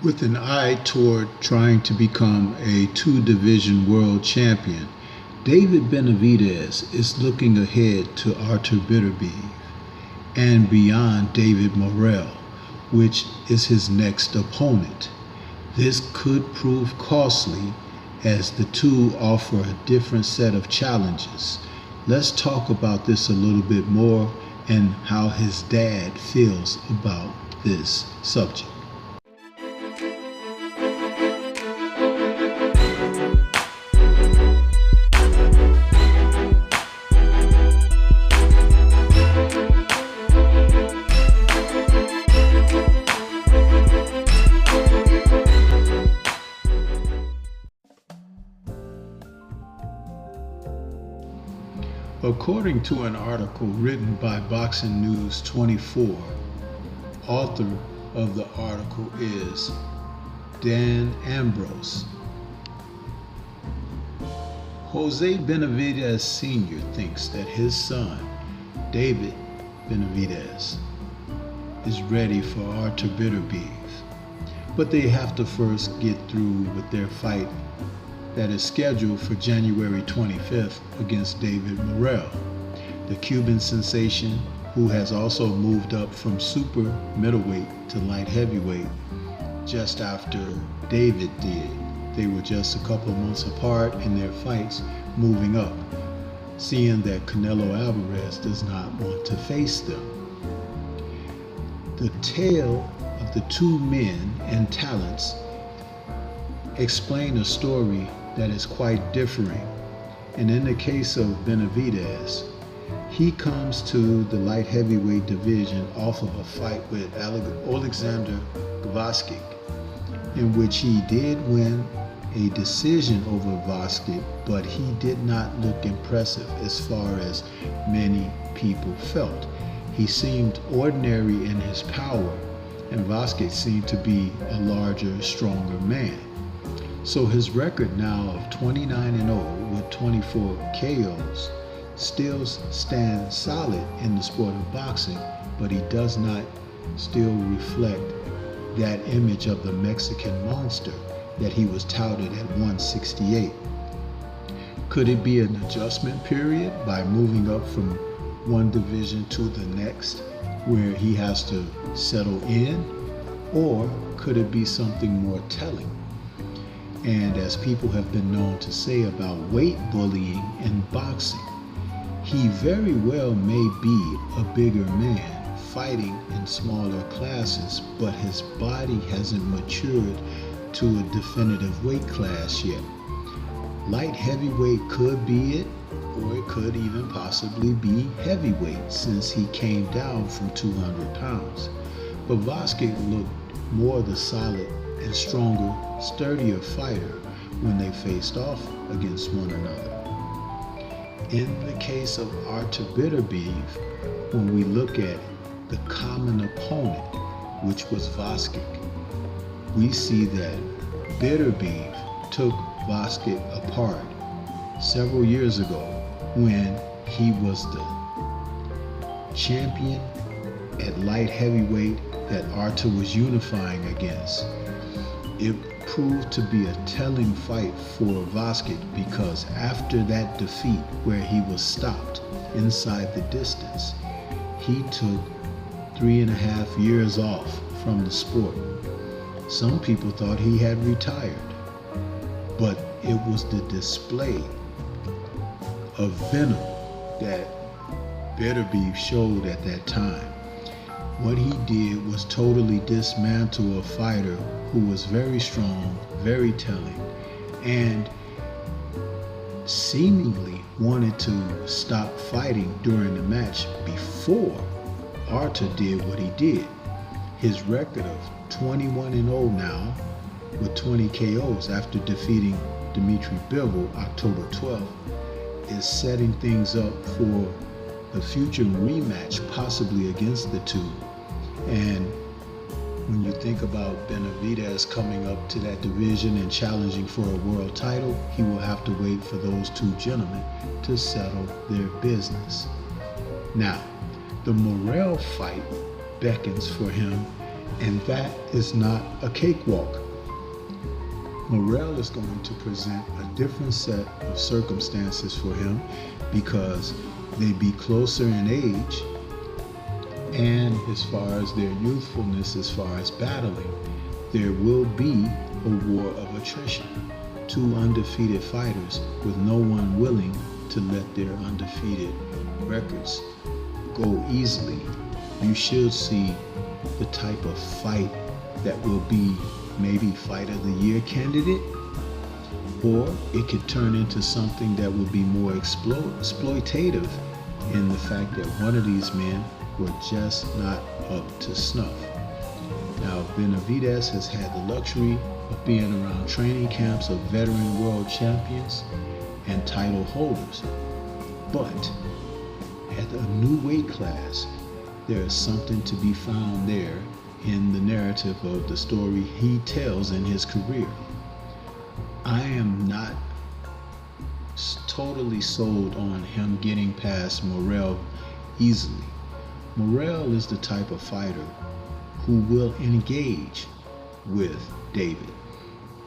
With an eye toward trying to become a two-division world champion, David Benavidez is looking ahead to Artur Beterbiev and beyond David Morrell, which is his next opponent. This could prove costly as the two offer a different set of challenges. Let's talk about this a little bit more and how his dad feels about this subject. According to an article written by Boxing News 24, author of the article is Dan Ambrose. Jose Benavidez Sr. thinks that his son, David Benavidez, is ready for Artur Beterbiev, but they have to first get through with their fight that is scheduled for January 25th against David Morrell, the Cuban sensation who has also moved up from super middleweight to light heavyweight just after David did. They were just a couple of months apart in their fights, moving up, seeing that Canelo Alvarez does not want to face them. The tale of the two men and talents explain a story that is quite differing. And in the case of Benavidez, he comes to the light heavyweight division off of a fight with Alexander Gvozdik, in which he did win a decision over Gvozdik, but he did not look impressive as far as many people felt. He seemed ordinary in his power, and Gvozdik seemed to be a larger, stronger man. So his record now of 29-0 with 24 KOs still stands solid in the sport of boxing, but he does not still reflect that image of the Mexican monster that he was touted at 168. Could it be an adjustment period by moving up from one division to the next where he has to settle in? Or could it be something more telling? And as people have been known to say about weight bullying in boxing, he very well may be a bigger man fighting in smaller classes, but his body hasn't matured to a definitive weight class yet. Light heavyweight could be it, or it could even possibly be heavyweight since he came down from 200 pounds. But Gvozdik looked more the solid and stronger, sturdier fighter when they faced off against one another. In the case of Artur Beterbiev, when we look at the common opponent, which was Gvozdik, we see that Beterbiev took Gvozdik apart several years ago when he was the champion at light heavyweight that Artur was unifying against. It proved to be a telling fight for Gvozdik because after that defeat where he was stopped inside the distance, he took 3.5 years off from the sport. Some people thought he had retired, but it was the display of venom that Beterbiev showed at that time. What he did was totally dismantle a fighter who was very strong, very telling, and seemingly wanted to stop fighting during the match before Artur did what he did. His record of 21-0 now with 20 KOs after defeating Dmitry Bivol October 12th is setting things up for the future rematch possibly against the two. And when you think about Benavidez coming up to that division and challenging for a world title, he will have to wait for those two gentlemen to settle their business. Now, the Morrell fight beckons for him And that is not a cakewalk. Morrell is going to present a different set of circumstances for him because they be closer in age, and as far as their youthfulness, as far as battling, there will be a war of attrition. Two undefeated fighters with no one willing to let their undefeated records go easily. You should see the type of fight that will be maybe fight of the year candidate, or it could turn into something that would be more exploitative in the fact that one of these men were just not up to snuff. Now, Benavidez has had the luxury of being around training camps of veteran world champions and title holders, but at a new weight class, there is something to be found there in the narrative of the story he tells in his career. I am not totally sold on him getting past Morrell easily. Morrell is the type of fighter who will engage with David,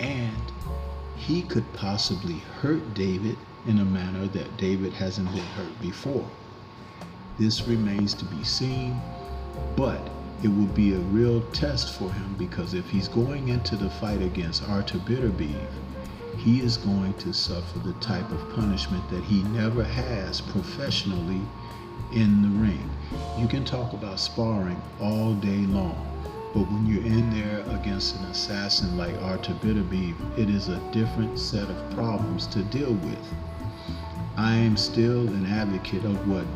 and he could possibly hurt David in a manner that David hasn't been hurt before. This remains to be seen, but it will be a real test for him, because if he's going into the fight against Artur Beterbiev, he is going to suffer the type of punishment that he never has professionally in the ring. You can talk about sparring all day long, but when you're in there against an assassin like Artur Beterbiev, it is a different set of problems to deal with. I am still an advocate of what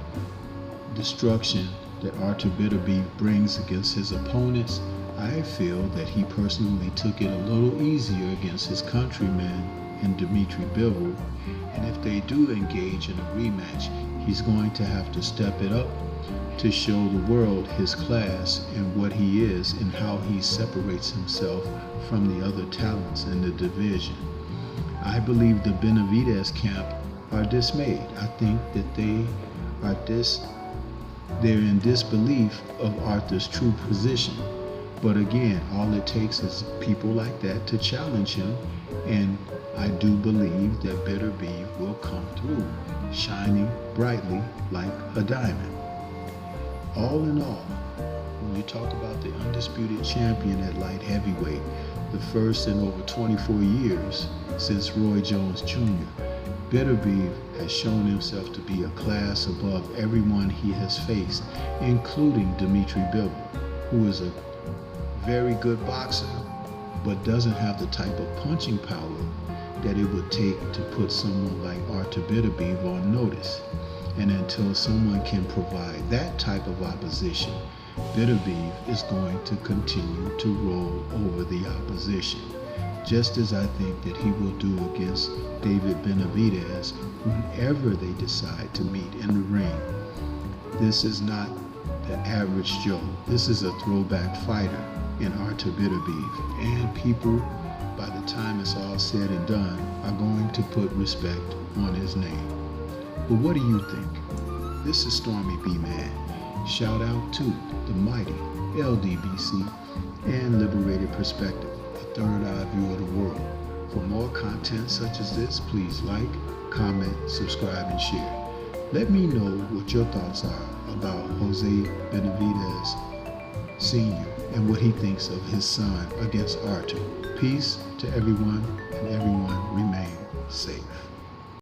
destruction that Artur Beterbiev brings against his opponents. I feel that he personally took it a little easier against his countryman in Dmitry Bivol, and if they do engage in a rematch, he's going to have to step it up to show the world his class and what he is and how he separates himself from the other talents in the division. I believe the Benavidez camp are dismayed. I think that they're in disbelief of Arthur's true position. But again, all it takes is people like that to challenge him, and I do believe that Beterbiev will come through, shining brightly like a diamond. All in all, when you talk about the undisputed champion at light heavyweight, the first in over 24 years since Roy Jones Jr., Beterbiev has shown himself to be a class above everyone he has faced, including Dmitry Bivol, who is a very good boxer, but doesn't have the type of punching power that it would take to put someone like Artur Beterbiev on notice. And until someone can provide that type of opposition, Beterbiev is going to continue to roll over the opposition, just as I think that he will do against David Benavidez whenever they decide to meet in the ring. This is not the average Joe. This is a throwback fighter in Artur Beterbiev, and people, by the time it's all said and done, are going to put respect on his name. But what do you think? This is Stormy B-Man. Shout out to the mighty LDBC and Liberated Perspective, a third eye view of the world. For more content such as this, please like, comment, subscribe, and share. Let me know what your thoughts are about Jose Benavidez Sr. and what he thinks of his son against Artur. Peace to everyone, and everyone remain